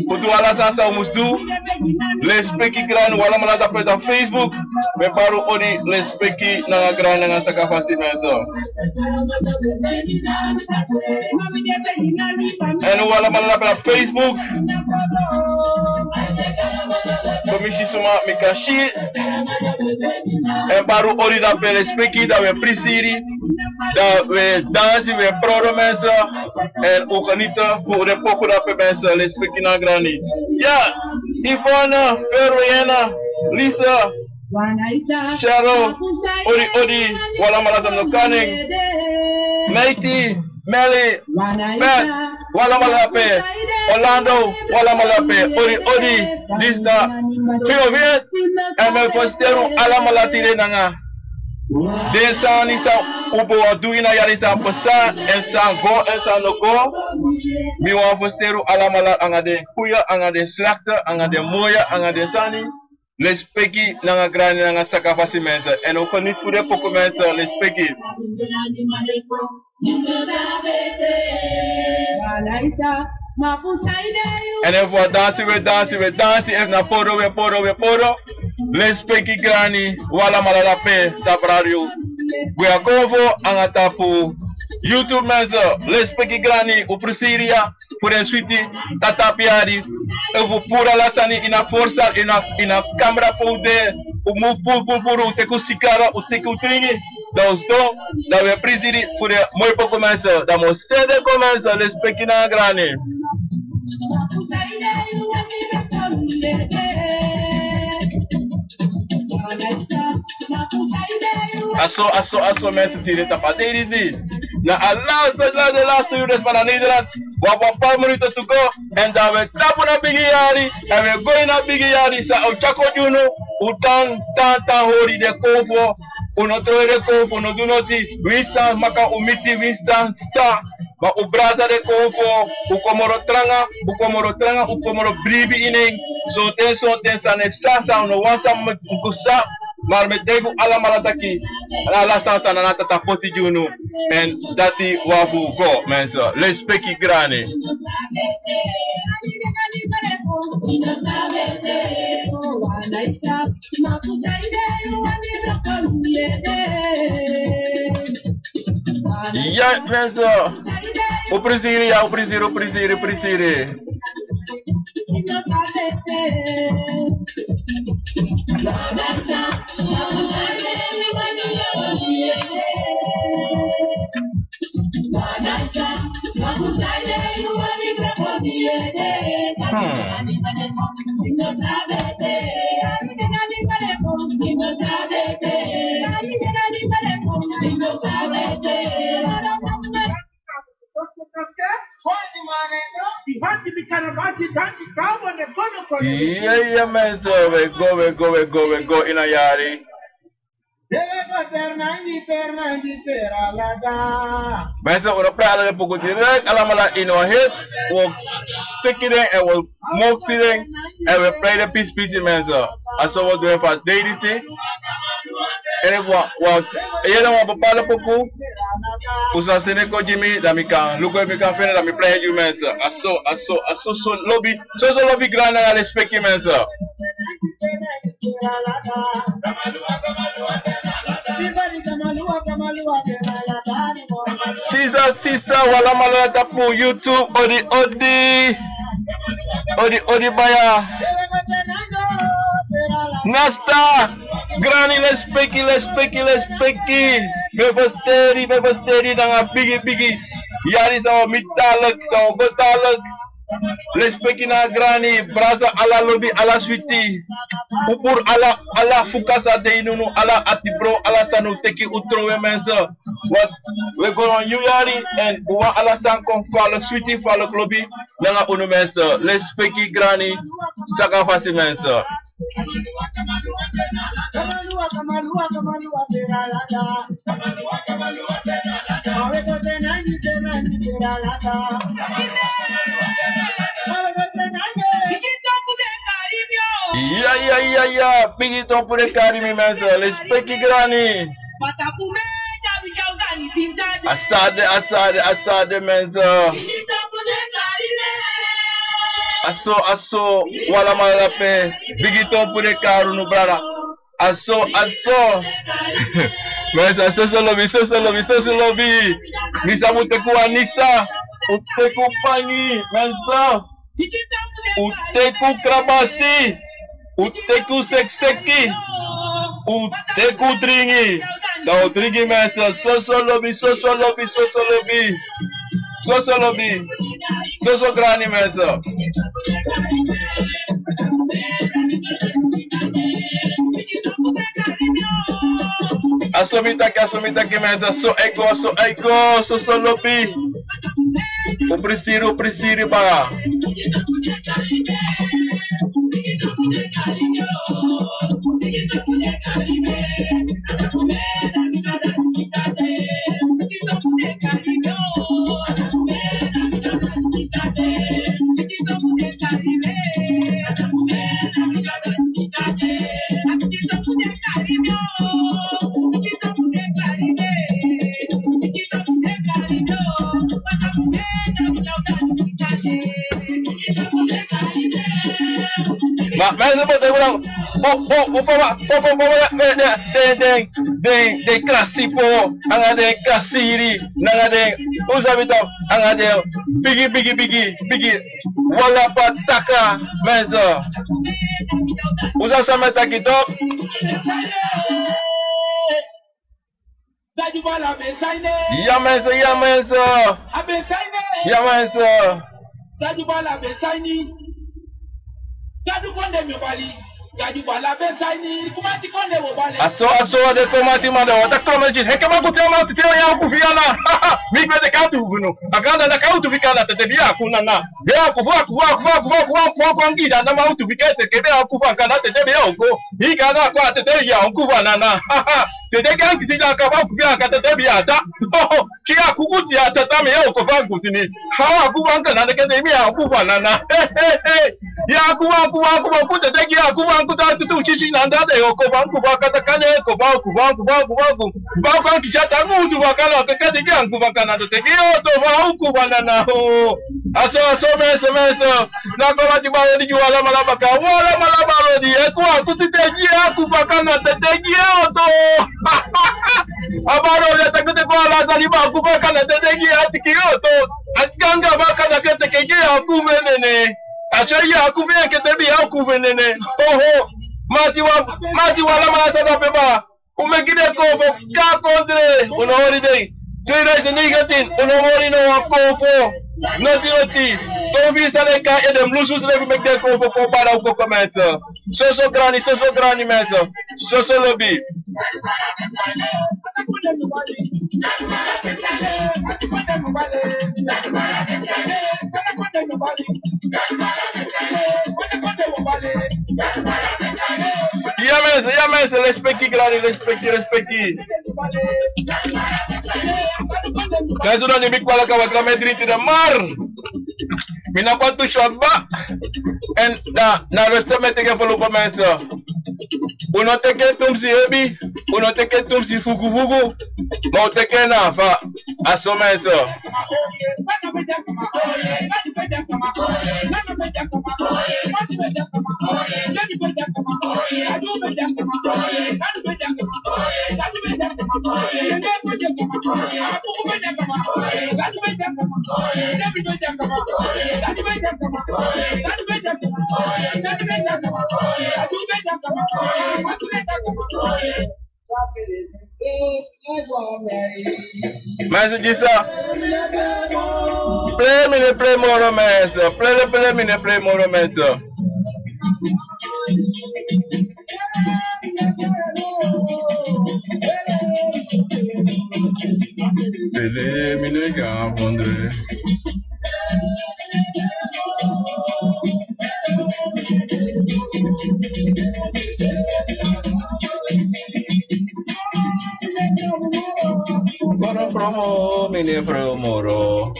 Kutu wala sasa umusdu. Les peki gran wala malasa pesa Facebook. Me baru odi les peki nanga gran nanga saka fasi menso. En wala malasa pesa Facebook. Komisi suma mikashi. En baru odi da les peki da we prisiri. Da we dansi we prodo menso. En ukanita voor de poco da pe menso les peki nanga grani. Ja, Ivana, Peruena, Lisa, Cheryl, Odi, wala malasam no kaning, Meiti, Melly, Pat, wala malape, Orlando, wala malape, Odi, Lisa, Fiovit, en me postero ala malatire nanga. Desa nisa ubo adu na yari sa pesa en sa go en sa no go. Mi wan postero ala malat angade kuya angade slakta angade moya angade sani. Les peki nanga grani nanga saka fasi mensa en o konit fude poko mensa les peki. En if we dansi, if na poro, we poro. Les peki grani, wala malalape, tabrario. We are govo, angatapu. YouTube mensa, les peki grani, uprisiria, pure sweetie, tatapiari. Evo pura lasani, ina forza, ina camera poude, u move puru, uteku sikara, uteku tringi. Dos do, da we prisiri, pure moi pouco mensa, da mo sede comensa, les peki na grani. Aso mensen die dit apa deze na last uur des van Nederland wat 5 minuten to go en dan we tapu na bigiyari en we go na bigiyari sa o chako juno utan tan hori de kofo uno troe de kofo no do noti wisa maka umiti wisa sa ma u brasa de kofo u komoro tranga u komoro bribi ining so ten sa nefsa no wansa mkusa maar met devu ala malataki ala sansa na nata tapoti junu en dati wafu go mensen les peki grani ja mensen o presiri Yeah, man, so we go in a yari. Mensen, we praten er poco direct, allemaal in our head. We stikken en we mogen en we play de peace mensen. Als we doen van deze en ik je dan bepaalde poco. Usa seneko Jimmy, dat ik kan lukken, ik kan vinden dat ik play you mensen. So lobby grand en respect je mensen. Sisa wala malata po YouTube odi baya Nasta Granny respecti me basteri nanga bigi yari sa mitalak sa gotalak respecti na Granny brasa ala lobby ala sweetie upur ala fukasa de inunu ala atibro ala sanu teki utrowe mensa what we go on you yari and wa ala san kon follow sweetie follow lobby nanga unu mensa respecti Granny saka fasi mensa Ya, pigi to pure karimi mensa, respecti Granny. Asade mensa. Aso, wala malape, bigiton por de caro no brada. Aso. Mas aso lobby. Misa muteku anisa, uteku pangi, mensa. Uteku krabasi, uteku sekseki, uteku dringi. Então, dringi mensa, soso lobby. Soso grani mensa. Asomita que mensa, so ego, soso lobby. O prestiro para. Mas eu vou demorar. De classipo, angade kasiri, nangade usabita, angade bigi, wala pataka, mensa. Usa sameta kitok. Ya mensa. Aso de tomate manda wata kama jis heke makutia mauti teo ya kufiana mi kwete kautu bunu akanda na kautu fikana tete bia kuna na bia kufa kwa ngida na mautu fikete kebe kufa kana tete bia uko hii kana kwa tete ya kufa na tete kan kisija kaba kufia kata tete bia ta kia kukuti ya tata me yo kufa kutini hawa kufa kana tete bia kufa na ya kufa kuta tete ya kufa kuta tu chichi na ndade yo kufa kata kane kufa ba kwa kichata mutu bakana kakati kyangu bakana tete yo to ba kufa na ho aso meso na kwa tibawo di wala malabaka wala malabaro di kwa kutitegia kufa kana tete yo to abaro ya takete kwa la saliba kufa kana tete ya tikioto akanga bakana kete kegia kumenene Achaya kuvia ketebi au kuvenene. Oho, mati wala malasa da peba. Umekide kofo ka kondre. Unahori dei. Tira nigatin. Unahori no kofo. Noti. Tovi saleka edem lusus le mekde kofo ko para ko komenta. Soso grani mesa. Soso lobby. Ya mense, respecti grani, respecti. Kaso na nimik pala ka watra medriti na mar. Minapatu shotba. En na restamete ke polo mense. Uno teke tumsi ebi, uno teke tumsi fugu. Mau teke na fa aso mense. Mas disse, play more master, play more master. Play Gavondre. Promo, mini promoro.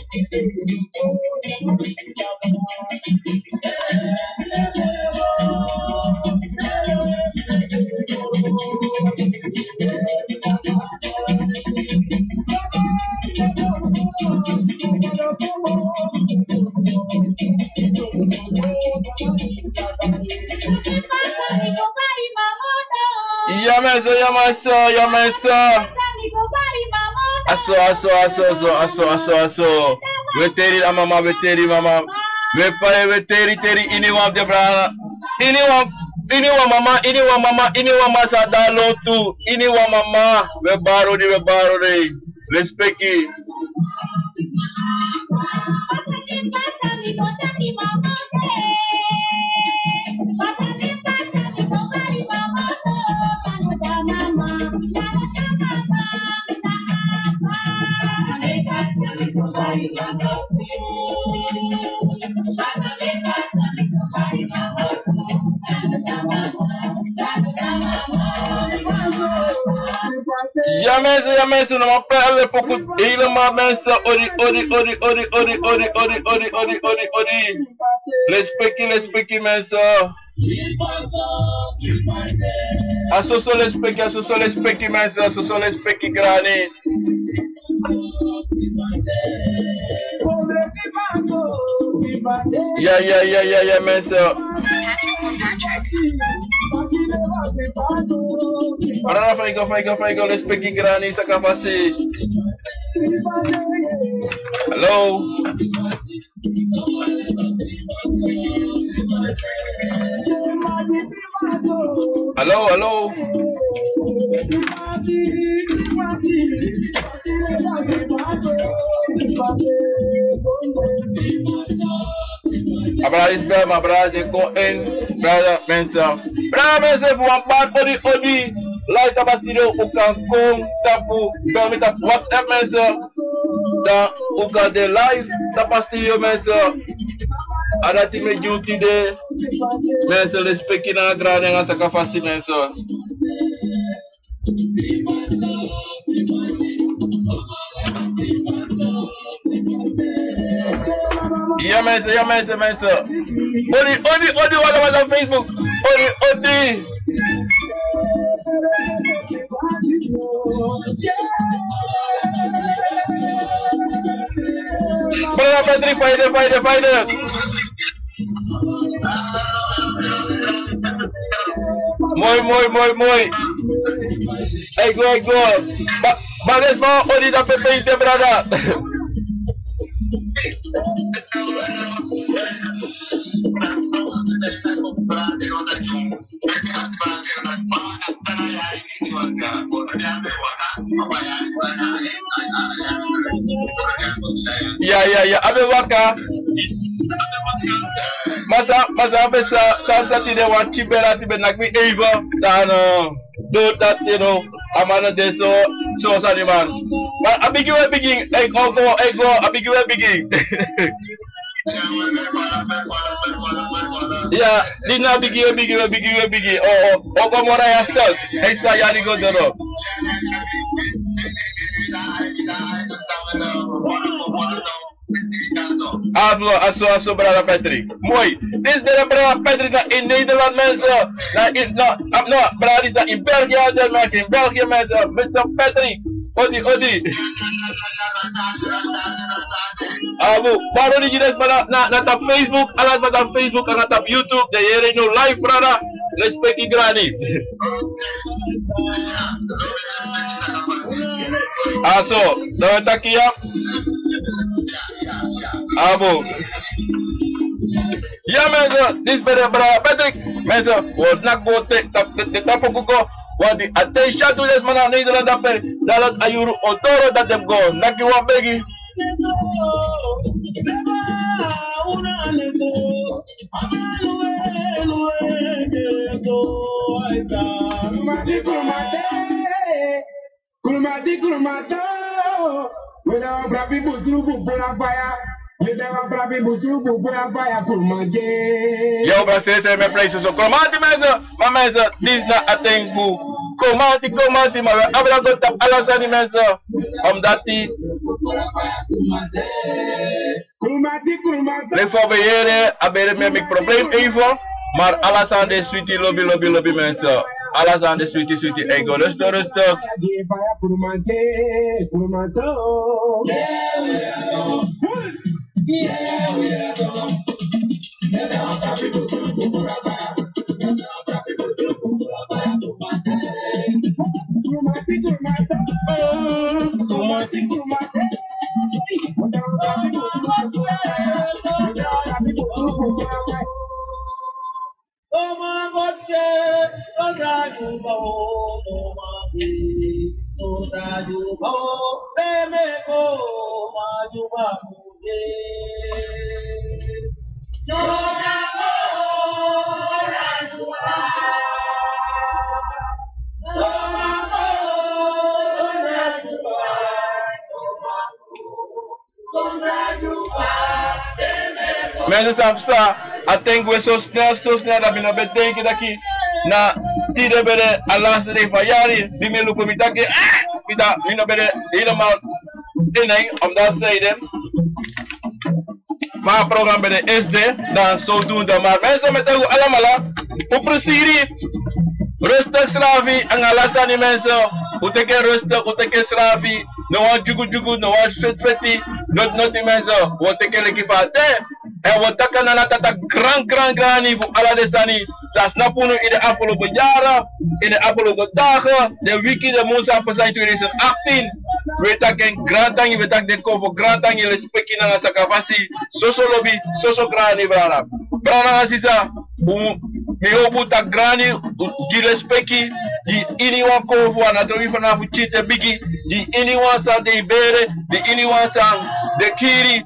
Aso. Veteri la mama, veteri mama. Veteri, ini wam de brana. Ini wam mama sa dalo tu. Ini wam mama. We baro de. Respecti. Jamais, não me perde pouco. Ele me mensa, ori. Respecti, mensa. Aso respecti, mensa. Aso respecti, grani. Yeah, mensa. Para faigo, respecti, grani, sakafasi. Hello. Brother, go in, brother Mensa. Brother Mensa, for one part, Odi, light up a studio, who can come, tapu, permit up WhatsApp Mensa, da, who can the live, tap a studio Mensa, adati me duty de, Mensa, respecting a grand and a sakafasi Mensa. Yeah, Mensa. Odi, what was on Facebook? Odi. Brother Patrick, fighter. Moi. Hey, go. But there's more Odi that Pepe, brother. Yeah. Abe waka. Masa pesa Saturday one chibera tibe nakmi Eva dan do that I'm on the so sorry man. But I begin go I begin. Yeah, did not begin. Oh, come on, I have stuck. I saw you go there. Aso brother Patrick. Mooi. Dit is de brother Patrick in Nederland mensen. Brother is dat in België mensen. In België mensen. Mr. Patrick. Odi. Waarom niet je naar op Facebook, alles wat op Facebook en op YouTube, de hier no live brother. Respect die granny. Aso, dan tak hier. Ja mensen, dit is bij de brother Patrick. Mensen, we gaan go de tapokuko. Want die attention to this man in Nederland dat ayuru otoro dat them go. Naki wan begi. Kurumati. We never brought people through for a fire. You never brought people through for a fire. Kurumati. Yo, bro, say my places. So Kurumati, my man, this not a thing for Kurumati, my man. I'm gonna go to Alasani, man, that tea. Kurumati. Leef voor beheerder, abere met mijn probleem even. Maar alles aan de sweetie, lobby mensen. Alles aan de sweetie, ego, rustig. Mensen sapsa, aten we so snel dat we nog bedenken daqui na tide bede alaste de fayari, die me lupo mitake, we nog bede helemaal inheng, omdat zij dem. Maar programma bede SD, dan zodoende. Maar mensen met u allemaal, op precies, rustig slavi, en alaste die mensen, hoe teke rustig, hoe teke slavi, no one jugu, no one feti, not die mensen, hoe teke leki fate. En we takken naar dat grand niveau ala de sani. Ze snappen nu in de afgelopen jaren, in de afgelopen dagen, de wiki de Monsa Pasai 2018. We takken grand tangi, we takken de cover grand tangi, le speki na sakavasi, soso lobby, soso grani brana. Brana asisa, mi hopu tak grani, di le speki, di ini wan cover na trovi vanaf chite bigi, di ini wan sa de bere, di ini wan sa de kiri.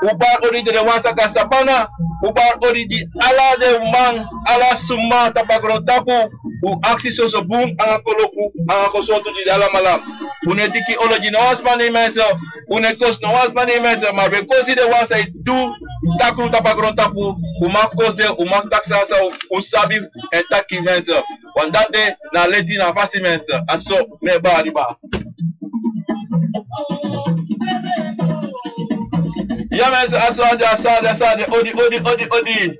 Ubar ori de wansa kasabana, ubar ori di ala de man, ala suma tapagro tapu, u aksi soso boom, anga koloku, anga kosotu di ala malam. Unetiki ologi no wasmani mense, unetos no wasmani mense, maar because de wansa do takru tapagro tapu, umak kos de umak taksasa, usabi en taki mense. Want dat de na leti na fasi mense, aso me ba riba. Ja mensen, asade, odi.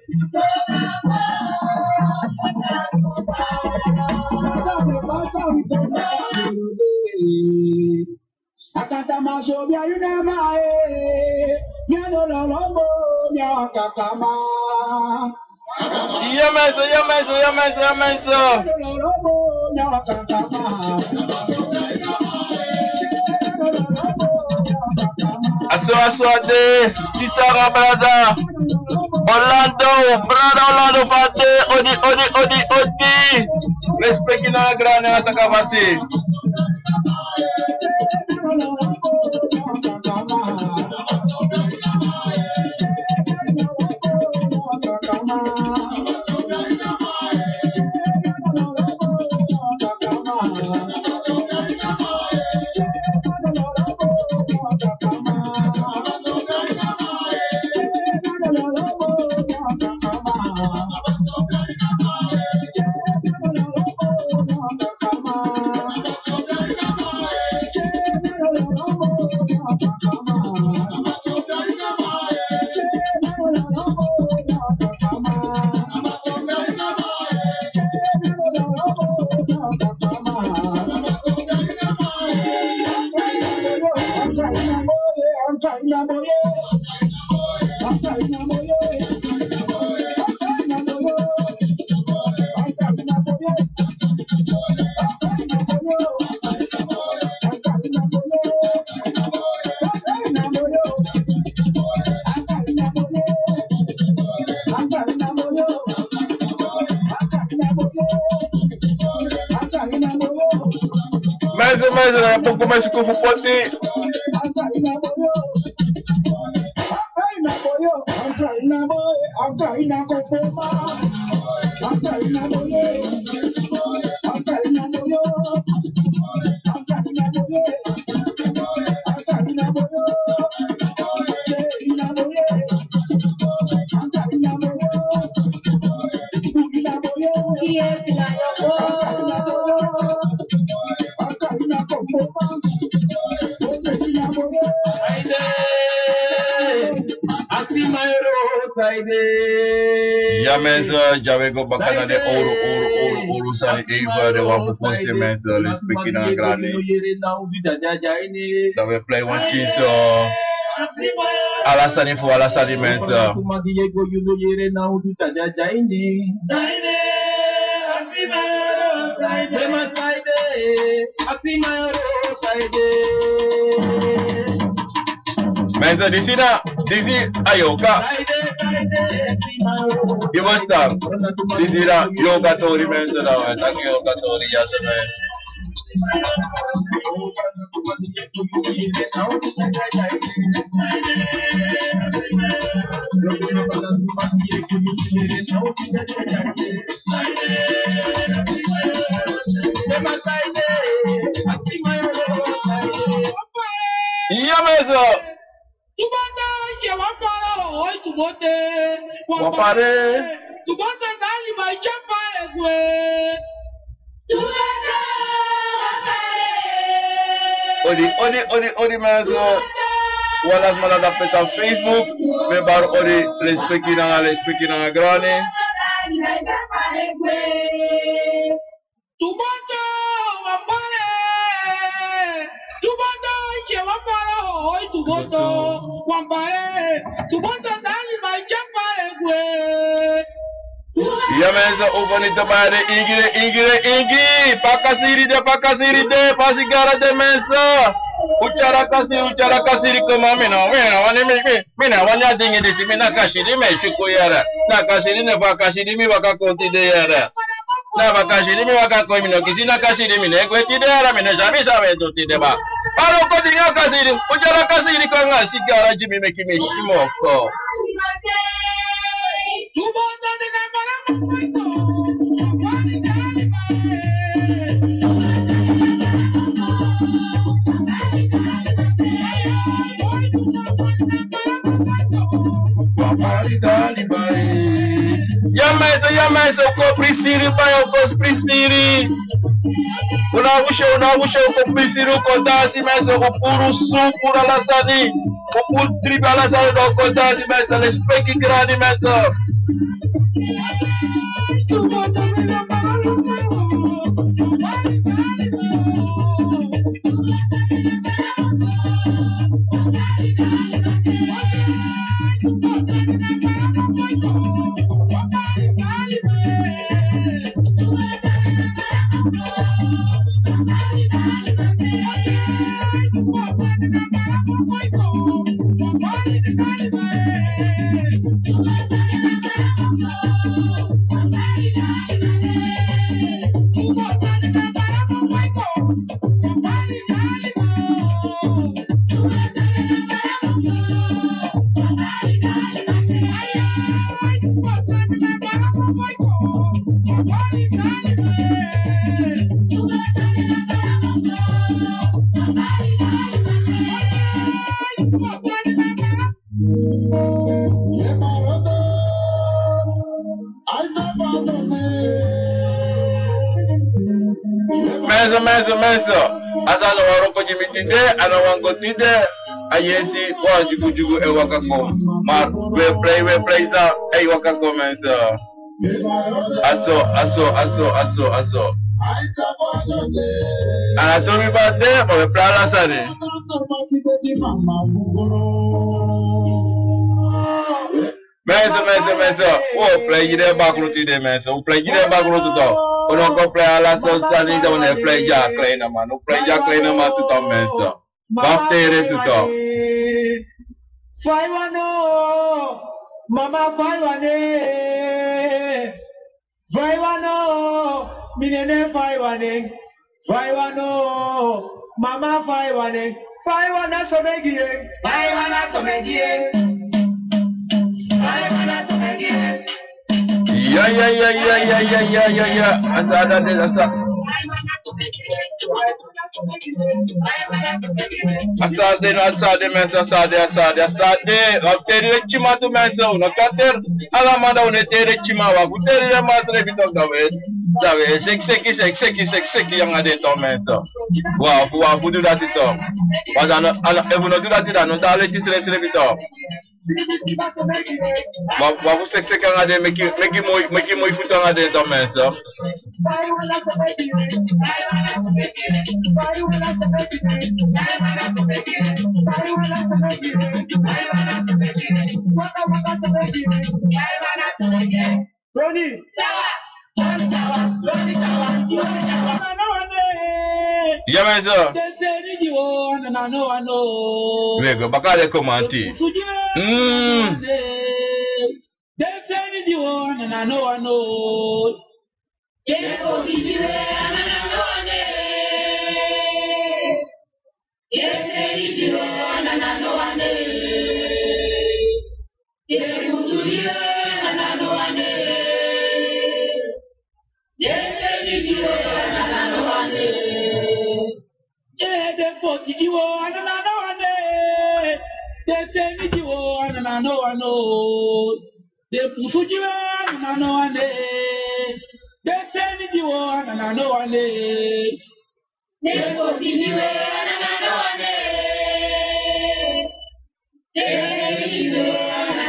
Akata masovia yunema miano lolobo nyakakama. Ja mensen. Lolobo nyakakama. Aswade, Sisara brada, Orlando Fate, odi. Respecti na grande na sakavasi. Mais um pouco mais que eu vou poder. Ja mensen, Javego bakana de ouro sani even de wapu poste mensen, let's speak na grande. So we play one cheese alasani for alasani mensen. Mensen, disi ayoka. You must stop. This is a yoga tori man, so now I think yoga tori, yes, man. Yeah, man, sir. Odi man, so walas man da peta Facebook, me bar odi respecti na grane. Ja mensen, ook niet te bij Ingi, pakasiri de, pasigara de mensen. Uchara kasiri kama mina wanya dingi disi mina kashiri me shukuyara. Na kashiri ne pakashiri mi wakakonti de yara. Na pakashiri mi wakakoi mino kisi na kashiri mine kweti de yara mine jami sabe doti de ba. Alo ko dinga kasiri, uchara kasiri kanga sigara jimi me kimi shimoko. Ya mesa, ko prisiri pa yo ko prisiri. Una ushe ko prisiri ko dasi mesa ko puru supu na lasani. Ko puru tripa lasani do ko dasi mesa le speki grani mesa. Menso, asano waroko jimitide, anawango tide, ayesi wa jugu e wakako. Ma we play sa e wakako menso. Aso. Anatomi bade, ma we play la sane. Menso, o play jide bakruti de menso, o play jide bakruti to. Ono ko play ala so sani da one play ja kleina man, o play ja kleina man to to menso. Baftere to to. Faiwano, mama faiwane. Faiwano, minene faiwane. Faiwano, mama faiwane. Faiwana somegie. Ya. Asade. Tere chima tu mensa una kater. Alamanda une tere chima wa. Tere masre bitok dawe. Dawe seki yang ada to mensa. Wa budu dati to. Wazana ebuno tu dati dano dale tisre bitok. Wabu sek yang ada meki moi futang ada to mensa. Tony, ya mensa. Nego bakale komanti. na no ano. Yeko kijiwe na no ane. Yese kijiwe na no ane. Yeko suliwe na no ane. Yese kijiwe na no ane. Yeko kijiwe na no ane. Yese kijiwe na no ano. De pusujiwe na no ane. De senijiwe na no ane. De pusujiwe na no ane. De senijiwe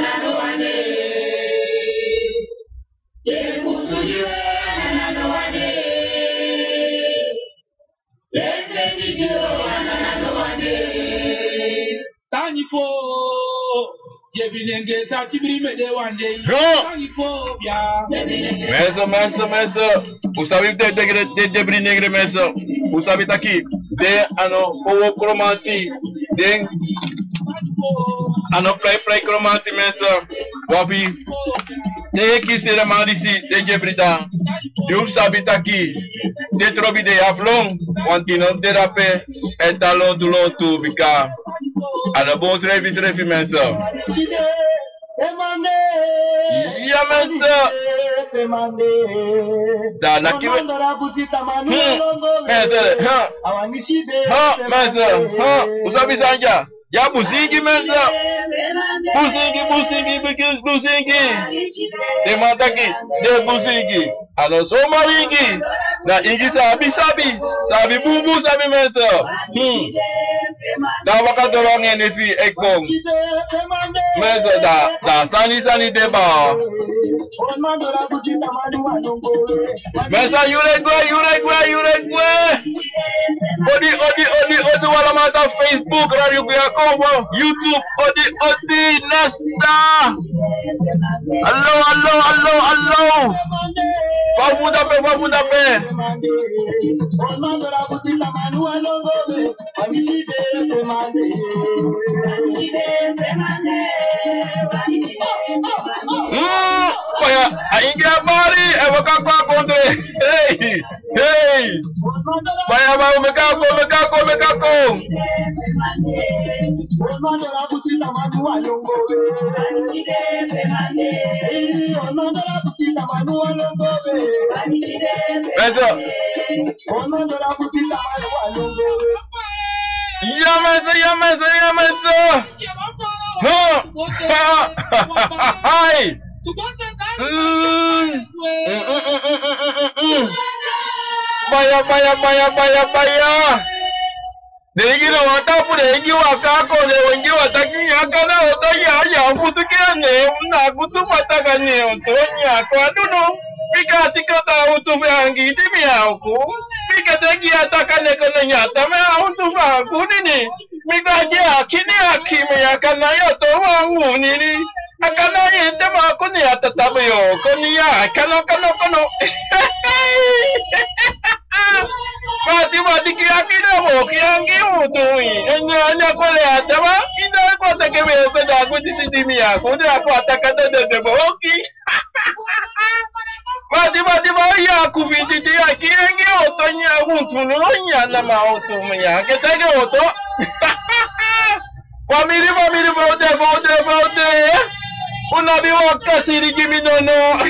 na no ane. De pusujiwe na no ane. De senijiwe na no ane. Tanifo. Jebinenge sa kibiri mede one day. Mesa. Vous savez de Jebinenge mesa. Vous savez aqui de ano o cromanti de ano play cromanti mesa. Wabi de que será malisi de Jebrida. You sabe aqui de trobi de ablon quantino de rapé et talon do lonto bica. Ada bom serviço mesa. Ya mesa. Da na kiwe. Mesa. Usabi sanja. Ya busingi mesa. Busingi. De mataki. De busingi. Ano so mawingi. Na ingi sabi bubu sabi mesa. Da wakadolong enefi ekong. Mesa da sani deba. Mesa yuregwe. Odi wala mata Facebook Radio Kuyakombo, YouTube odi Nesta. Allo. Wabuda pe. Oya, aingia bari, evoka kwa kontre. Hey. Baya ba umekako. Ya mesa. Hai. Baya. Degi no watapu degi wakako ne wengi watakinya kana otoya kutukene na kutupataka ne otonya kwa duno pika tikata utu yangi timi yako pika degi atakane kana nyata me utu fa nini mika je akini akime yakana yoto wangu nini akana yende makuni atatabuyo koni ya kano Mati kiakina mo kiangi utui enya kole ataba ina ko takebe ko da ko titimi ya ko da ko atakata de boki mati ba ya ku bititi ya kiangi otonya utunu nya na ma otonya ke tage oto family bode unabi wakasiri jimi nono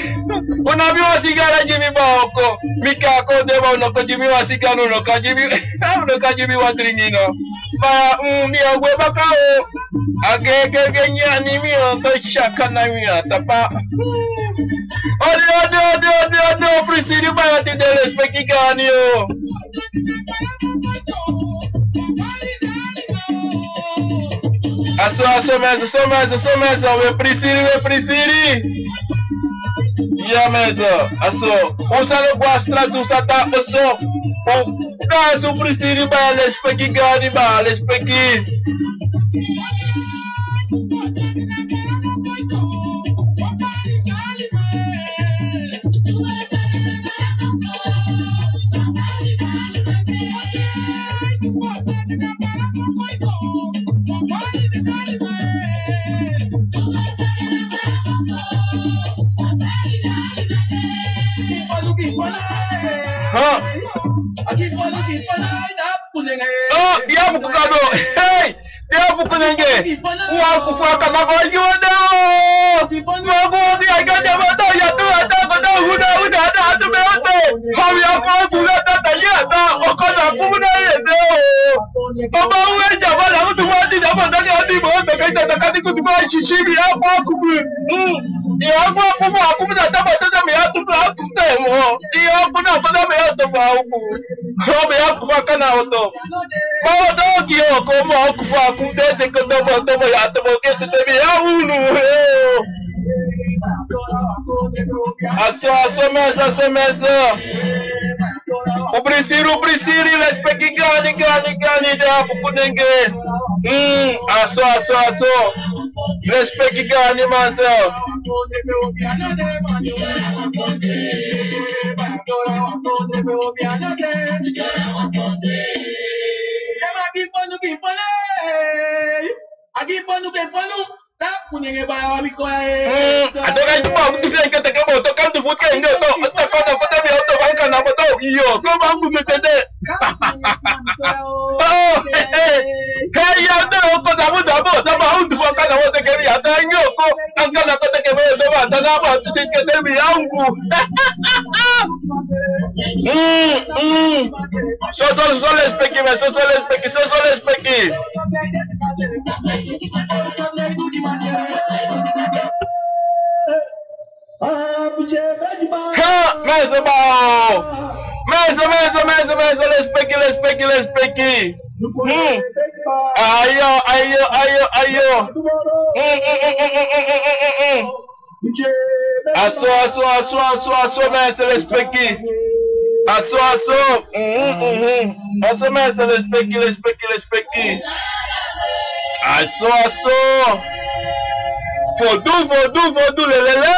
unabi wasigara jimi baoko mika ko deba no ko jimi wasigano no ka jimi watringino ba mi agwe bakao agege nyani mi to shakana mi atapa ode prisiri ba ti de respect ganio Aso mesa, we prisiri. Ya mesa, aso. Usalo guastra tu sata aso. O caso prisiri ba lespeki gani ba lespeki. Oh, dia buku kado. Hey, dia buku nenge. Wah, aku akan makan juga. Mago dia akan jabat ya tu ada kado udah ada beote. Kau yang aku ada tanya tak. Akan aku punya itu. Bapa uwe jabat aku tu mati jabat lagi hati bawa tak aku tu mati cici aku. Ya aku punya jabat ya tu aku temu. Dia aku nak pada ya tu aku. Kau aku makan auto. Mau dog yo como aku desde que tomo ya te porque se te vea uno. Aso mesa. O Prisciri, respeito gani da pupunenge. Aso. Respeito gani masa. Adorai cuma aku tidak ingat kamu tokan tu foto ini tu tokan aku tapi auto bangkan apa tu iyo kau mampu metode oh kaya tu kau tahu sama untuk bangkan apa tu kami ada ingat kau angkat aku tak kami sama dan apa tu kita kami aku social respect Mesa, respect. Ayo. Aso, Mesa, respect. Aso. Aso, Mesa, respect. Aso. Fodu, lelele.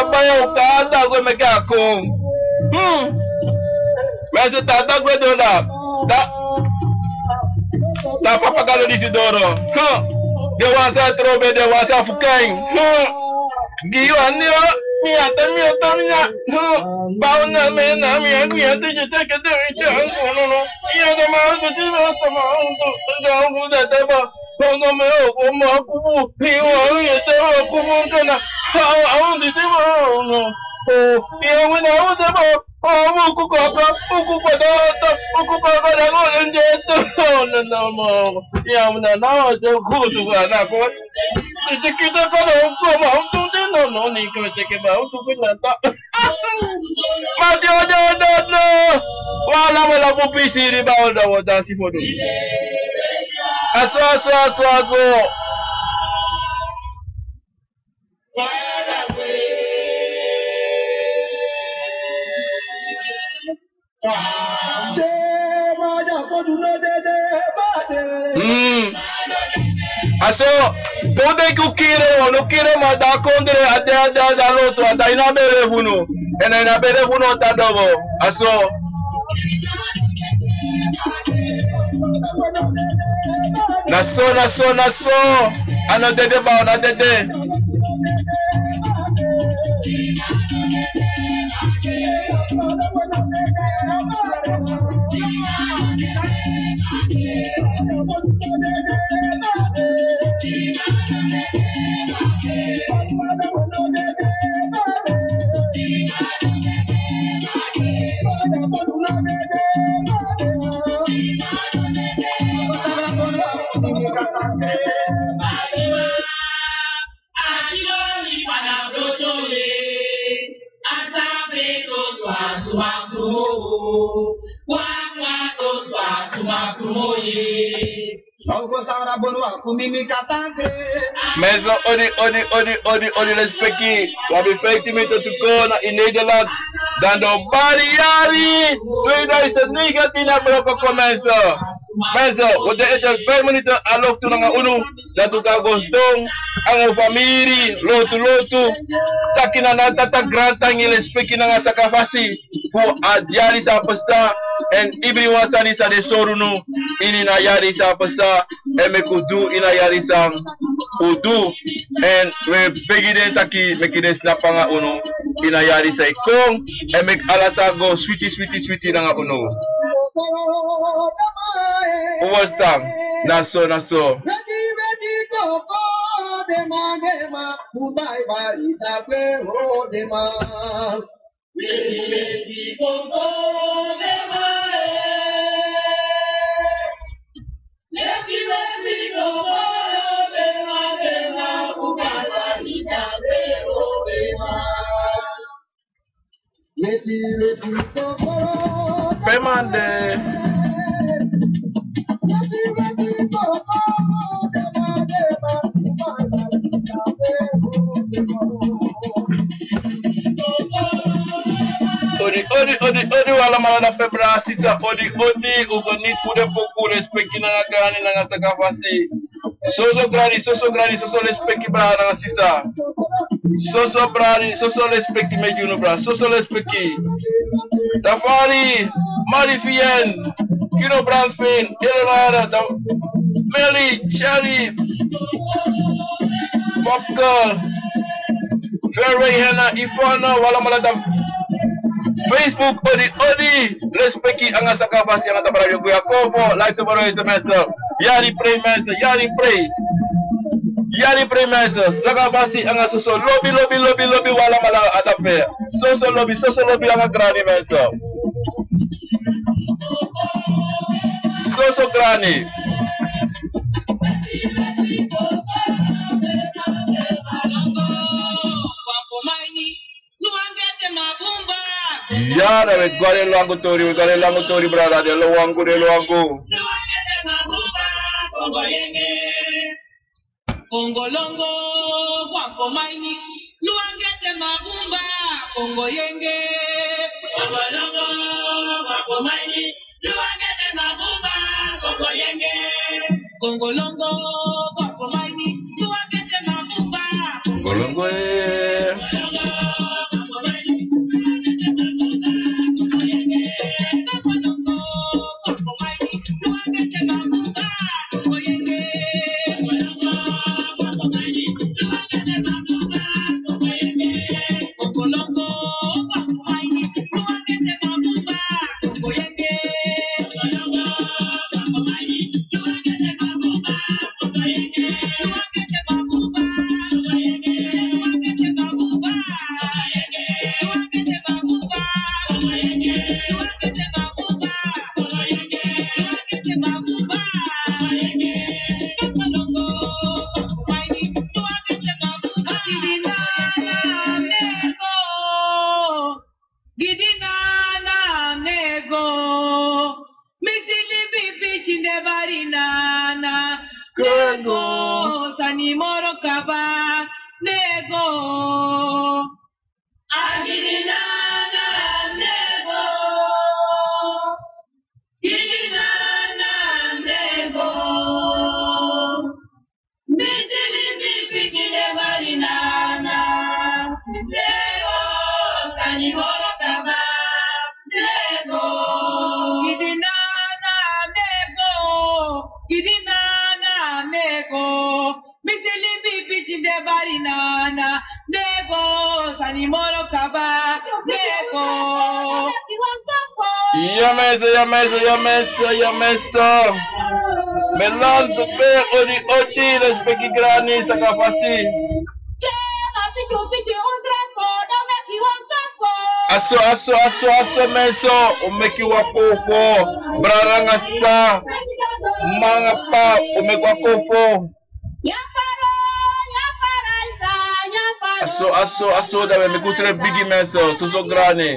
Baya ukanda gue megakung. Masih tata gue dola. Tak apa kalau di Sidoro. Dewasa trobe dewasa fukain. Giwan dia miata. Bau na miata kita kita no. Iya sama tu sama untuk jauh dah teba. Kalau mau aku hiwa ya teba aku mungkin Aku di sini no. Yang mana aku teba. Aku pada orang jatuh. No. Yang mana aku tu kan aku. Kita kalau aku mau tu no ni kita mau tu kita tak. Mati ada no. Wala pupisi di bawah dah si foto. Aso. Aso, pode que não queira mandar contra até da luta, até ina belevuno, ina belevuno tá dobo. Aso. Naso, ano dede ba, na dede. Mensen, odi respecti. Wat bevrijdt met te komen in Nederland. Dan de barrière 2019 hebben we mensen. Mensen, we hebben 5 minuten aan lok toe naar UNO. Dat we gaan doen. Aan familie, lotu. Takina na tata grand tangi respecti na sakafasi. Voor adjari sa pesta. En ibri wasani sa de sorunu. Ini na yari sa pesta. En me kudu ina yari sa udu. En we begiden taki mekide snapanga UNO. Ina yari sa ikong. En mek alasa go sweetie na UNO. What's that? Naso. Pemande. Odi wala malada febra sisa odi ugonit kude poku respecti na gani na sakafasi. Soso grani soso respecti bra na sisa. Soso respecti me juno bra. Soso respecti. Tafari, Marifien, Kino Brandfin, Eleonora, Melly, Shelly, Popcorn, Fairway Henna, Ifana, wala malada Facebook odi respecti anga sakafasi anga tabarayo kuya kopo like to borrow semester yari pray master sakafasi anga soso lobby wala mala adape soso lobby anga grani master soso grani ya da we gare langu tori brada de lo wangu Kongo longo wako maini luangete mabumba Kongo yenge Kongo longo wako maini luangete mabumba Kongo yenge Kongo longo wako maini luangete mabumba Kongo longo Yamesa. Melan de père odi respecti grani sakafasi. Aso meso umeki wapofo braranga sa mangapa umeki wapofo. Aso da me kusere bigi meso so grani.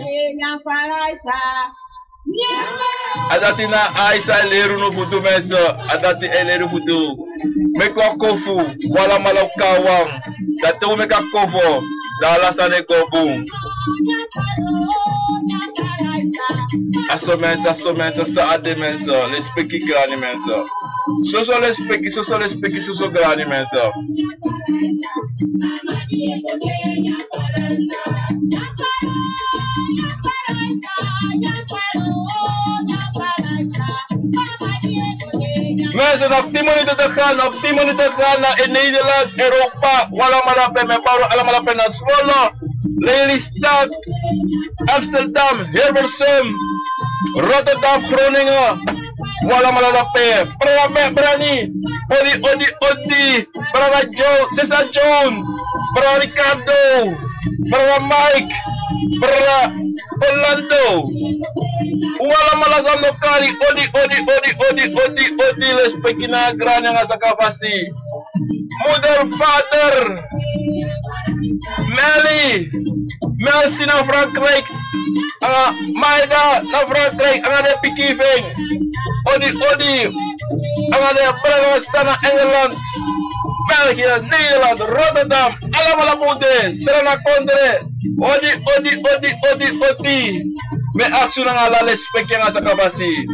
Adati na aisa leru no futu menso. Adati eleru futu. Mekwa kofu. Wala malokawang. Datu meka kofo. Dala sane kofu. Aso mensa sa ade menso. Le speki grani menso. Soso le speki, soso grani menso. Mensen, op 10 minuten te gaan in Nederland, Europa, wala malape, mijn vrouw, allemaal op naar Zwolle, Lelystad, Amsterdam, Hilversum, Rotterdam, Groningen, wala malape, Brani, Odi, Brada Joe, Cesar John, Brada Ricardo, Brada Mike, Brada Orlando. Wala malazam no kari odi les pekina grana nga sakafasi. Moeder, vader, Melsi na Frankrijk, Maida na Frankrijk, anga de pikiving, odi, anga de Brabant na Engeland, België, Nederland, Rotterdam, allemaal moeder, Serena Kondre, odi. Me action nga la respect nga sa kabasi.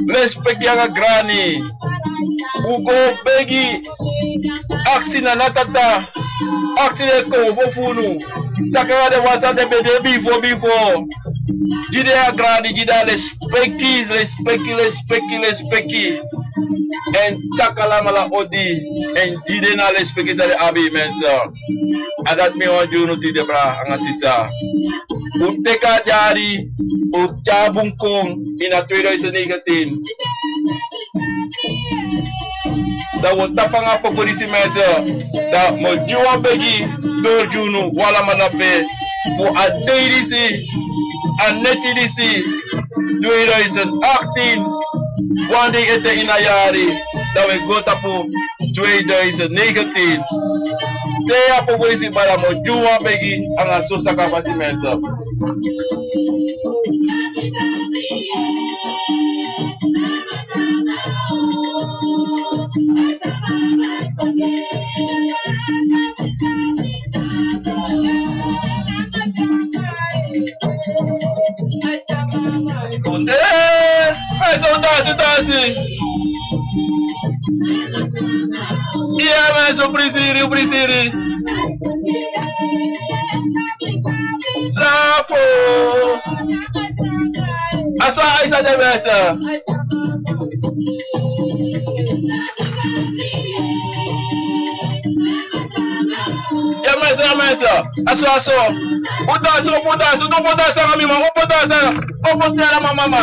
Respect nga grani. Ugo begi. Aksi na natata. Aksi de ko fofunu. Takara de wasa de bede bifo. Jide ya grani jida respecti. En takala mala odi. En jide na respecti sa de abi mensa. Adat me on juno ti de bra nga sisa. Uteka jari, Utjabungkong in 2019. Dat wordt tapanga voor politie mensen. Dat moet juwa begi door junu wala manape voor adedisi anetidisi 2018. Wanneer het in een jari dat we go tapu 2019. Teya po politie para mo juwa begi ang asusa kapasi mensen. Dansi. Iya mas o prisiri. Sapo. Asa isa de besa. Ya mas. Aso. Mudança, não mudança na minha, o potera mama.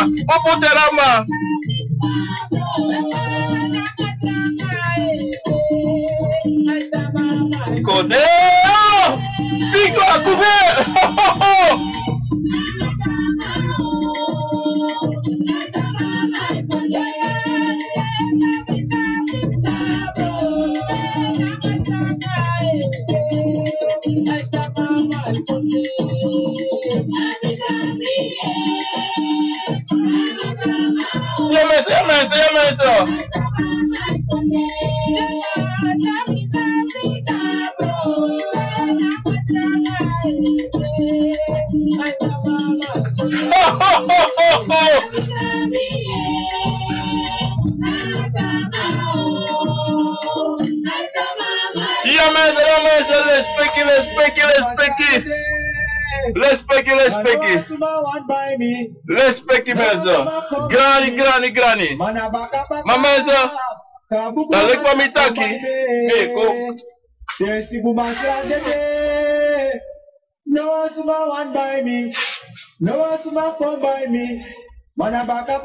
Codeo! Fico a comer! Ya me. Respecti meza. Grani. Mameza. Dale kwa mitaki. Eko. Sersi bumasra dede. No suma one by me. No suma come by me. Mana baka.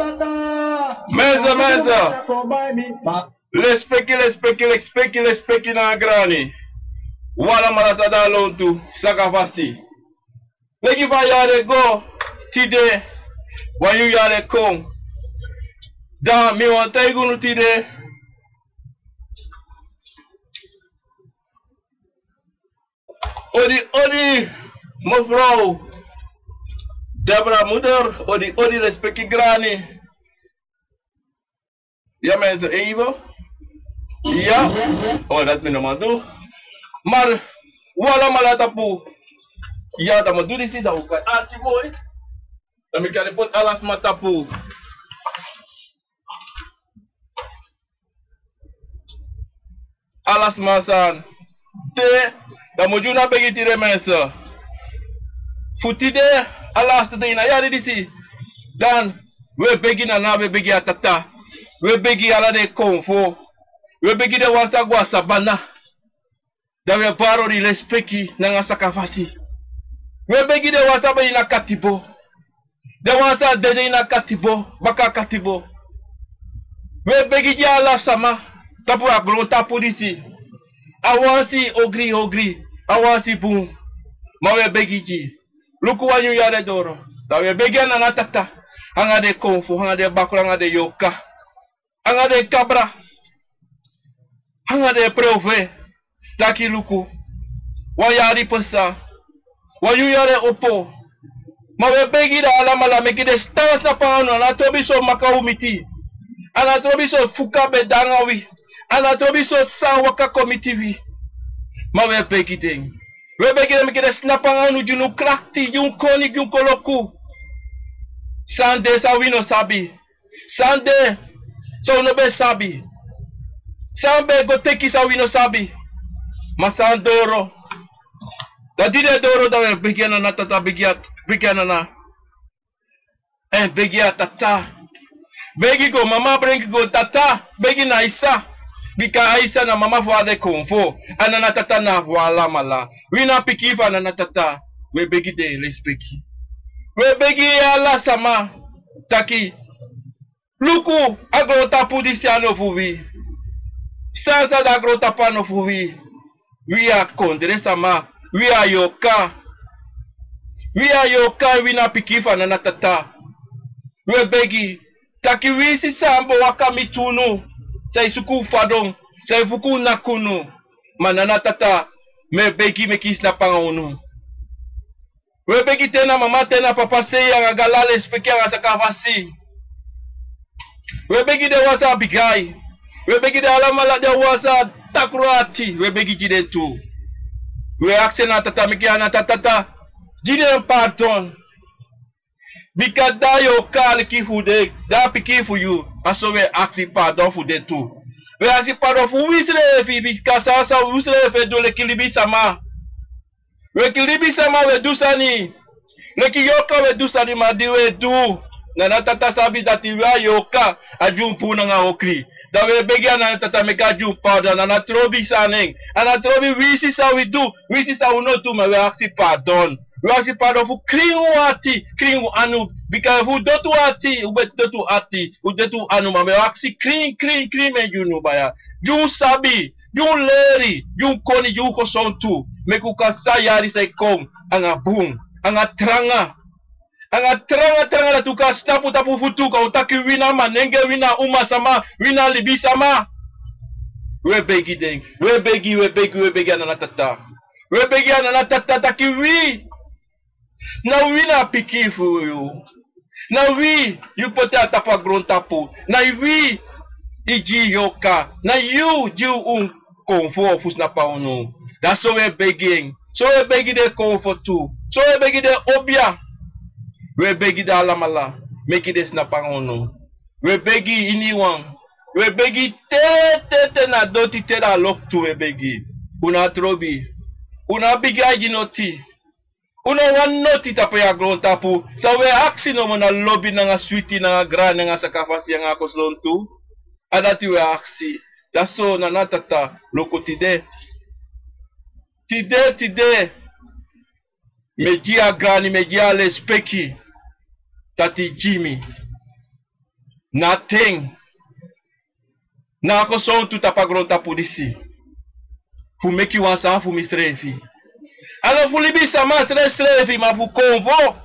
Meza. Come by me. Respecti na grani. Wala marasada lontu. Sakafasi. Legi va yare go. Tide. When you yare come. Da mi want taigunu tide. Odi, mevrouw. Debra moeder, odi respecti grani. Ja mensen, even. Ja. Oh, dat ben ik maar doen. Maar, wala malatapu. Ja, dat moet doen is niet dat ook. Archie boy. Dan moet je pot alles matapu. Alles masan. Te, dan moet je naar begitire mensen. Futide, alas te ina ya disi. Dan, we begin na we begin atata. We begin ala de konfo. We begin de wasa gwa sabana. Da we baro di respeki na nga sakafasi. We begin de wasa ba ina katibo. De wasa de ina katibo, baka katibo. We begin ya ala sama. Tapu agron tapu disi. Awansi ogri. Awansi boom. Ma we begin ji. Luku wanyu yare doro. Da we begin na natata. Hanga de konfo, hanga de bakura, hanga de yoka. Hanga de cabra. Hanga de prove. Taki luku. Wayari pesa. Wanyu yare opo. Ma we begi da alamala meki de stans na pangano. Anatobi so makaumiti. Anatobi so fuka bedangawi. Anatobi so san waka komitivi. Ma we begi ding. We begi de meki de snapangano junu krakti. Jun koni jun koloku. Sande sa wino sabi. Sande so no be sabi. Sambe go teki sa wino sabi. Masandoro. Da dide doro da we begina na tata begina na. Begia tata. Begi go mama bring go tata. Begi na isa. Bika Aisa na mama fwade konfo. Anana tata na wala mala. Wina pikifa na tata. We begi de respeki. We begi ala sama. Taki. Luku agro tapu disiano fuvi. Sansa da agro tapano fuvi. We are kondre sama. We are yoka. We are yoka wina pikifa na natata. We begi. Taki wisi sambo waka mitunu. Say suku fadong. Say fuku nakunu. Manana tata. Me begi me kis na pangaunu. We begi tena mama tena papa se yang agalale speki yang sakavasi. We begi de wasa bigai. We begi de alamala de wasa takurati. We begi jide tu. We aksena tata miki ana tata. Jide pardon. Bika da yo kal ki fude. Da piki for you. Aso we aksi pardon fude tu. We aksi pardon fu wisre fi bika sasa wisre fe do le kilibi sama. We kilibi sama we do sani. Leki yoka we do sani madi we do. Nana tata sabi dati we yoka ajumpu nga okri. Da we begi ana tata meka jumpa da nana trobi saneng. Ana trobi wisi sa we do. Wisi sa we no do me we aksi pardon. We aksi pardon fu kringu anu. Bika fu dotu ati, ube dotu ati, udetu anu ma we aksi kring me junu baya. Jun sabi, jun leri, jun koni, jun kosontu. Meku kasa yari say kom, anga boom, anga tranga la tuka stapu tapu futuka, utaki wina manenge wina uma sama, wina libi sama. We begi deng, we begi ananatata. We begi ananatata taki wi. Na wina piki for you. Na wi, you put a tapa gron tapu. Na wi, iji yoka. Na you, ju konfo fusna pauno. That's so we're begging. So we're begging the comfort too. So we're begging the obia. We're begging the alamala. Make it a snapangono. We're begging anyone. We're begging te na doti te da lock to we begging. Una trobi. Una bigaji noti. Una one noti tapo ya gron tapu. So we're asking no na lobby na nga sweetie na nga gran na nga sakafasi nga koslon tu. Adati we're asking. That's so na natata loko tide. Tide. Mejia grani, mejia lespeki. Tati Jimmy. Nothing. Na ako son tu tapagron tapu disi. Fu meki wansan fu misrefi. Ano fu libi sama srefi ma fu konvo.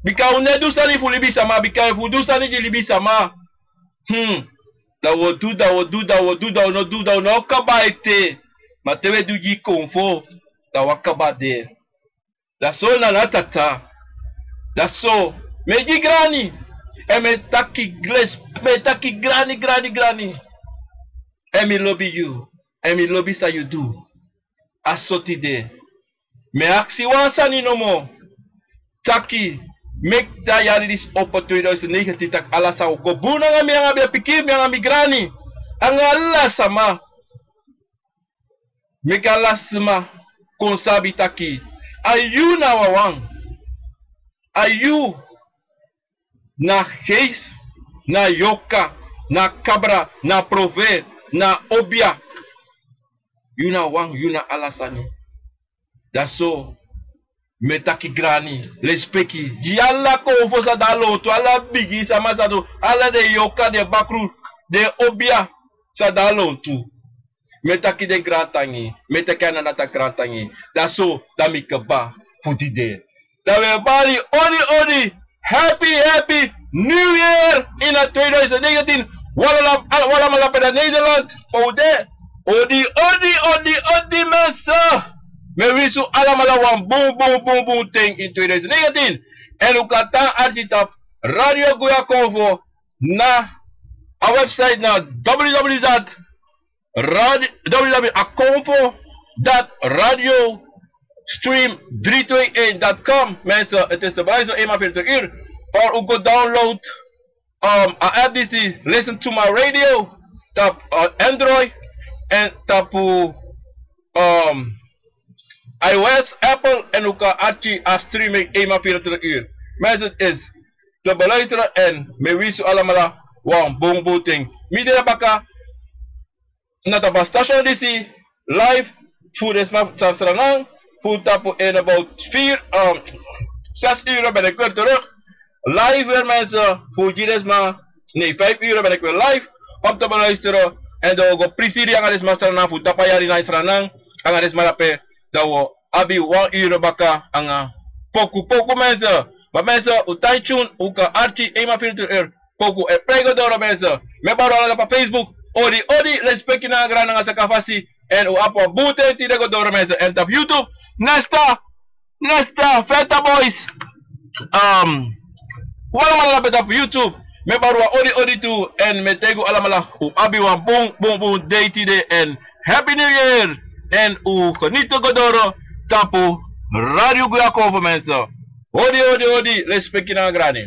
Bika unedu sani fu libi sama. Bika fu du sani libi sama. Da wo do no kabaite. Ma tewe du ji konfo. Da wakaba de. Da so na tata. Dat so. Me di grani. En me taki gles. Me taki grani. En me lobby you. En me lobby sa you do. Asoti de. Me aksi wansani no mo. Taki. Make da yari this open 2019 tak alasa go buna nga mi nga pikir mi nga mi grani. Ang alasa ma. Make alasa ma. Konsabi taki. Ayu na wawang. Ayu na gees, na yoka, na cabra, na prove, na obia. You na wang, you na alasani. Dat so. Metaki grani, lespeki. Diala ko fosa dalo, to ala bigi sa masado, ala de yoka de bakru, de obia sa dalo tu. Metaki de grantangi, metaki ananata grantangi. Dat so, dami keba, futi de. Dat we bali odi, happy New Year in 2019. Wala malapit Nederland. Odi mensen. Me wisu alamala wan boom thing in 2019. En u kan dan artitap Radio Guyakovo na a website na www.radiostream328.com. Mensen, het is de prijs van 41 uur. Or u go download a app this listen to my radio. Tap Android en tap iOS, Apple en ook archie a streaming 41 uur. Mensen, het is te beluisteren en me wisu allemaal wan boom thing. Midden baka na de station DC live voor de smap Sasranang voor tapu in about 6 uur ben ik weer terug. Live weer mensen voor Gidesma. Nee, 5 uur ben ik weer live om te beluisteren. En dan go prisiri ang aris Sasranang voor tapayari na Sasranang ang aris malape. Dat we abi 1 uur baka ang poku mensen. Maar mensen, u tune u kan archie 41 uur poku e prego doro mensen. Me baro op Facebook. Odi, respecti na grana nga sa kafasi. En u apo bute ti de godoro mensen. En op YouTube. Nesta, Feta Boys. Wala malapit op YouTube. Me baro odi tu. En me tego alamala. U abi wan boom day ti de. En Happy New Year. En u konito godoro. Tapu Radio Guyakovo mensen. Odi, respecti na grani.